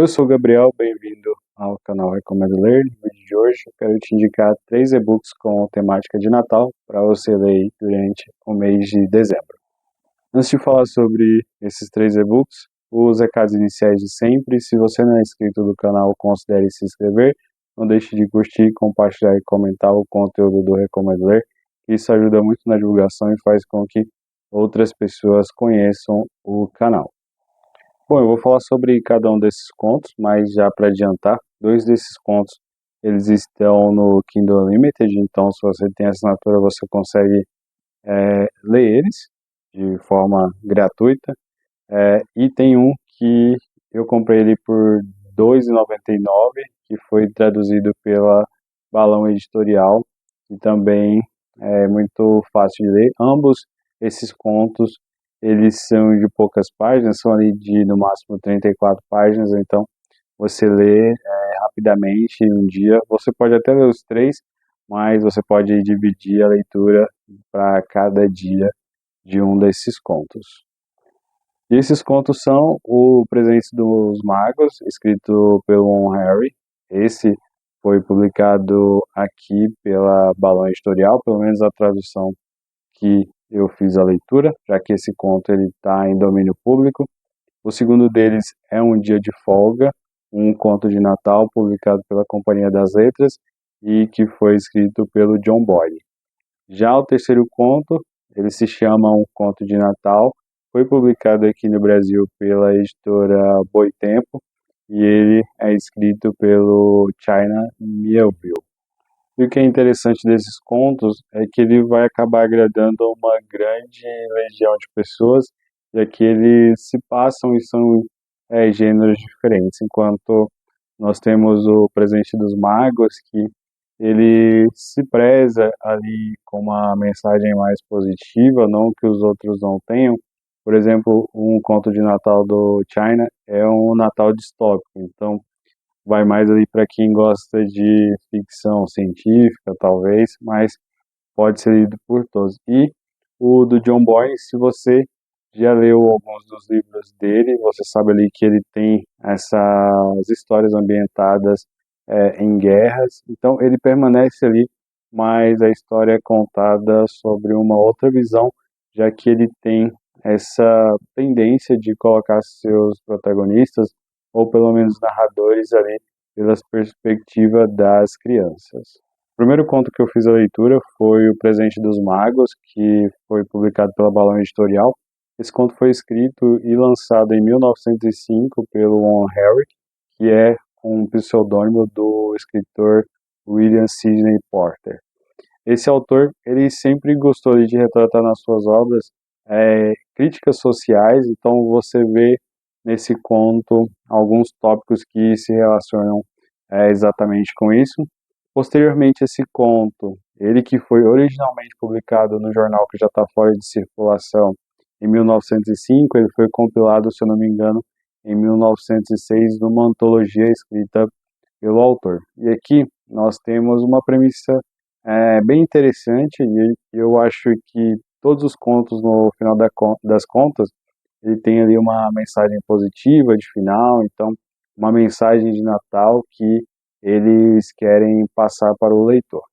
Oi, eu sou o Gabriel, bem-vindo ao canal Recomendo Ler. No vídeo de hoje eu quero te indicar 3 e-books com temática de Natal para você ler durante o mês de dezembro. Antes de falar sobre esses 3 e-books, os recados iniciais de sempre. Se você não é inscrito do canal, considere se inscrever. Não deixe de curtir, compartilhar e comentar o conteúdo do Recomendo Ler. Isso ajuda muito na divulgação e faz com que outras pessoas conheçam o canal. Bom, eu vou falar sobre cada um desses contos, mas já para adiantar, 2 desses contos eles estão no Kindle Unlimited, então se você tem assinatura você consegue ler eles de forma gratuita. E tem um que eu comprei ele por R$ 2,99, que foi traduzido pela Balão Editorial e também é muito fácil de ler. Ambos esses contos eles são de poucas páginas, são ali de no máximo 34 páginas, então você lê rapidamente em um dia. Você pode até ler os três, mas você pode dividir a leitura para cada dia de um desses contos. E esses contos são O Presente dos Magos, escrito pelo Ron Harry. Esse foi publicado aqui pela Balão Editorial, pelo menos a tradução que eu fiz a leitura, já que esse conto ele está em domínio público. O segundo deles é Um Dia de Folga, um conto de Natal publicado pela Companhia das Letras e que foi escrito pelo John Boyle. Já o terceiro conto, ele se chama Um Conto de Natal, foi publicado aqui no Brasil pela editora Boitempo e ele é escrito pelo China Miéville. E o que é interessante desses contos é que ele vai acabar agradando uma grande legião de pessoas, já que eles se passam e são gêneros diferentes, enquanto nós temos O Presente dos Magos, que ele se preza ali com uma mensagem mais positiva, não que os outros não tenham. Por exemplo, um conto de Natal do China é um Natal distópico, então vai mais ali para quem gosta de ficção científica, talvez, mas pode ser lido por todos. E o do John Boyne, se você já leu alguns dos livros dele, você sabe ali que ele tem essas histórias ambientadas em guerras, então ele permanece ali, mas a história é contada sobre uma outra visão, já que ele tem essa tendência de colocar seus protagonistas, ou pelo menos narradores ali, pela perspectiva das crianças. O primeiro conto que eu fiz a leitura foi O Presente dos Magos, que foi publicado pela Balão Editorial. Esse conto foi escrito e lançado em 1905 pelo Ron Harry, que é um pseudônimo do escritor William Sidney Porter. Esse autor, ele sempre gostou de retratar nas suas obras críticas sociais, então você vê nesse conto alguns tópicos que se relacionam exatamente com isso. Posteriormente, esse conto, ele que foi originalmente publicado no jornal que já está fora de circulação em 1905, ele foi compilado, se eu não me engano, em 1906, numa antologia escrita pelo autor. E aqui nós temos uma premissa bem interessante e eu acho que todos os contos, no final das contas, ele tem ali uma mensagem positiva de final, então uma mensagem de Natal que eles querem passar para o leitor.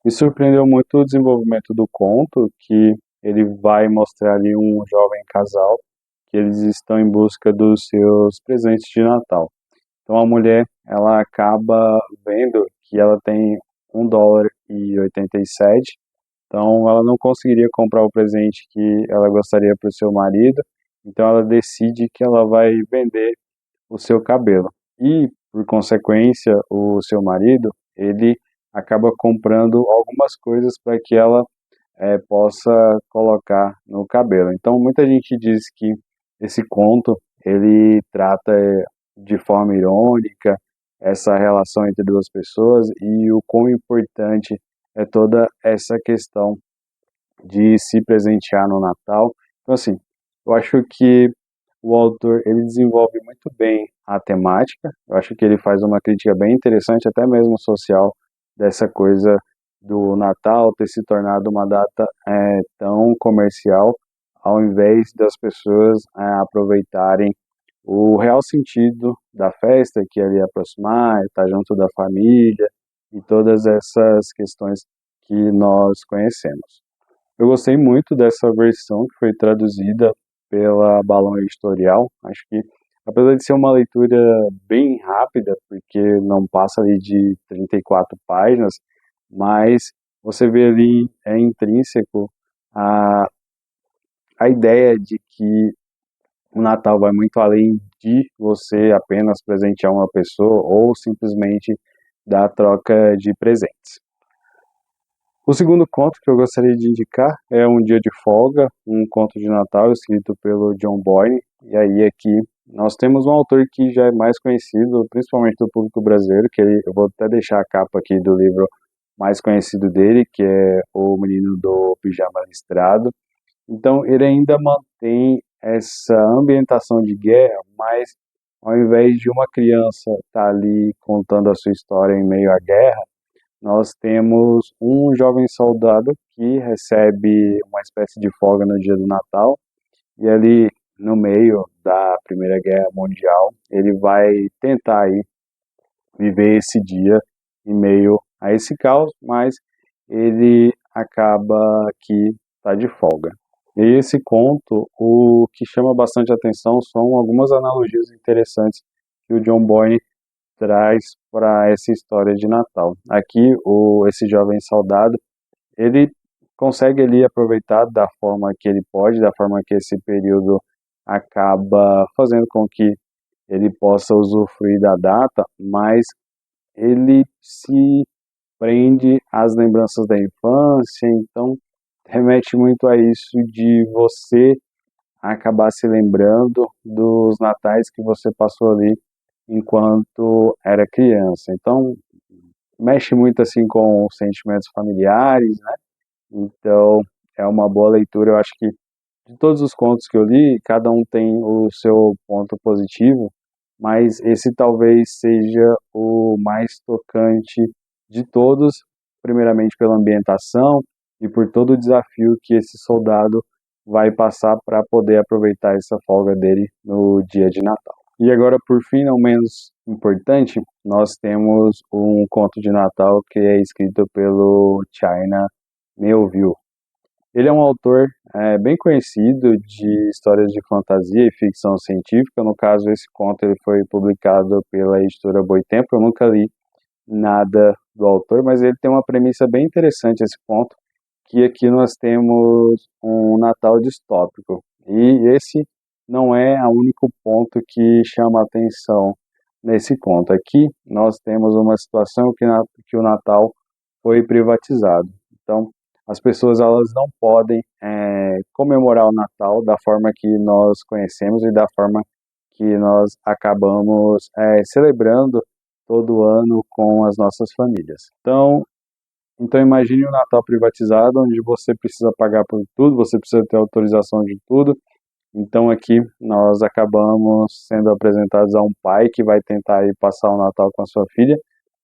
Me surpreendeu muito o desenvolvimento do conto, que ele vai mostrar ali um jovem casal, que eles estão em busca dos seus presentes de Natal. Então a mulher, ela acaba vendo que ela tem US$ 1,87, então ela não conseguiria comprar o presente que ela gostaria para o seu marido, então ela decide que ela vai vender o seu cabelo. E, por consequência, o seu marido, ele acaba comprando algumas coisas para que ela possa colocar no cabelo. Então, muita gente diz que esse conto, ele trata de forma irônica essa relação entre duas pessoas e o quão importante é toda essa questão de se presentear no Natal. Então, assim, eu acho que o autor ele desenvolve muito bem a temática. Eu acho que ele faz uma crítica bem interessante, até mesmo social, dessa coisa do Natal ter se tornado uma data tão comercial, ao invés das pessoas aproveitarem o real sentido da festa, que é ali aproximar, estar junto da família e todas essas questões que nós conhecemos. Eu gostei muito dessa versão que foi traduzida pela Balão Editorial. Acho que, apesar de ser uma leitura bem rápida, porque não passa ali de 34 páginas, mas você vê ali, é intrínseco a, a ideia de que o Natal vai muito além de você apenas presentear uma pessoa ou simplesmente dar troca de presentes. O segundo conto que eu gostaria de indicar é Um Dia de Folga, um conto de Natal escrito pelo John Boyne. E aí aqui nós temos um autor que já é mais conhecido, principalmente do público brasileiro, eu vou até deixar a capa aqui do livro mais conhecido dele, que é O Menino do Pijama Listrado. Então ele ainda mantém essa ambientação de guerra, mas ao invés de uma criança estar ali contando a sua história em meio à guerra, nós temos um jovem soldado que recebe uma espécie de folga no dia do Natal, e ali no meio da Primeira Guerra Mundial, ele vai tentar aí viver esse dia em meio a esse caos, mas ele acaba que está de folga. E esse conto, o que chama bastante atenção são algumas analogias interessantes que o John Boyne traz para essa história de Natal. Aqui, esse jovem soldado, ele consegue ali aproveitar da forma que ele pode, da forma que esse período acaba fazendo com que ele possa usufruir da data, mas ele se prende às lembranças da infância, então remete muito a isso de você acabar se lembrando dos natais que você passou ali enquanto era criança. Então, mexe muito assim com os sentimentos familiares, né? Então, é uma boa leitura. Eu acho que de todos os contos que eu li, cada um tem o seu ponto positivo, mas esse talvez seja o mais tocante de todos, primeiramente pela ambientação e por todo o desafio que esse soldado vai passar para poder aproveitar essa folga dele no dia de Natal. E agora, por fim, não menos importante, nós temos um conto de Natal que é escrito pelo China Miéville. Ele é um autor bem conhecido de histórias de fantasia e ficção científica. No caso, esse conto ele foi publicado pela editora Boitempo. Eu nunca li nada do autor, mas ele tem uma premissa bem interessante, esse conto, que aqui nós temos um Natal distópico. E esse não é o único ponto que chama a atenção nesse conto. Aqui nós temos uma situação que o Natal foi privatizado. Então, as pessoas elas não podem comemorar o Natal da forma que nós conhecemos e da forma que nós acabamos celebrando todo ano com as nossas famílias. Então imagine um Natal privatizado, onde você precisa pagar por tudo, você precisa ter autorização de tudo. Então aqui nós acabamos sendo apresentados a um pai que vai tentar ir passar o Natal com a sua filha,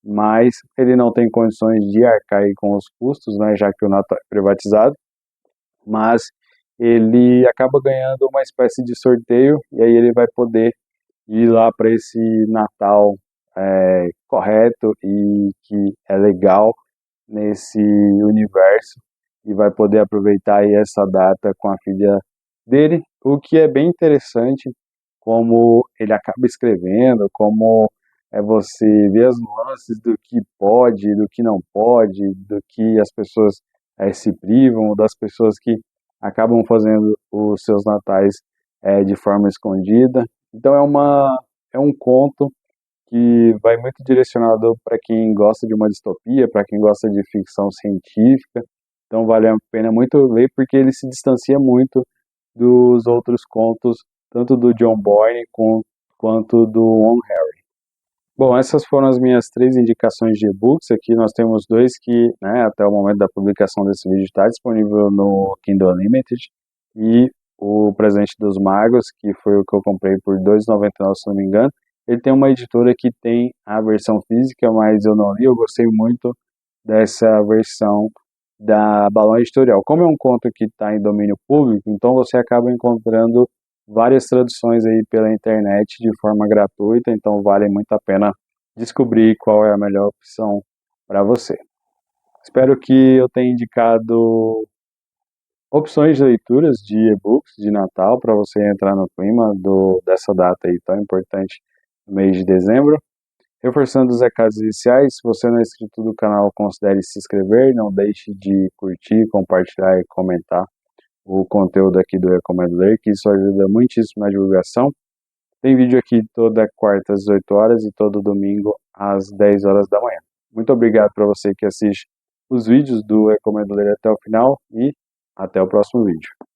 mas ele não tem condições de arcar aí com os custos, né, já que o Natal é privatizado, mas ele acaba ganhando uma espécie de sorteio e aí ele vai poder ir lá para esse Natal correto e que é legal nesse universo e vai poder aproveitar aí essa data com a filha dele, o que é bem interessante, como ele acaba escrevendo, como você vê as nuances do que pode, do que não pode, do que as pessoas se privam, das pessoas que acabam fazendo os seus natais de forma escondida. Então é um conto que vai muito direcionado para quem gosta de uma distopia, para quem gosta de ficção científica. Então vale a pena muito ler porque ele se distancia muito dos outros contos, tanto do John Boyne quanto do One Harry. Bom, essas foram as minhas 3 indicações de e-books. Aqui nós temos 2 que, né, até o momento da publicação desse vídeo está disponível no Kindle Unlimited, e o Presente dos Magos, que foi o que eu comprei por R$ 2,99, se não me engano. Ele tem uma editora que tem a versão física, mas eu não li, eu gostei muito dessa versão da Balão Editorial. Como é um conto que está em domínio público, então você acaba encontrando várias traduções aí pela internet de forma gratuita, então vale muito a pena descobrir qual é a melhor opção para você. Espero que eu tenha indicado opções de leituras de e-books de Natal para você entrar no clima dessa data aí tão importante no mês de dezembro. Reforçando os recados iniciais, se você não é inscrito do canal, considere se inscrever, não deixe de curtir, compartilhar e comentar o conteúdo aqui do Recomendo Ler, que isso ajuda muitíssimo na divulgação. Tem vídeo aqui toda quarta às 18 horas e todo domingo às 10 horas da manhã. Muito obrigado para você que assiste os vídeos do Recomendo Ler até o final e até o próximo vídeo.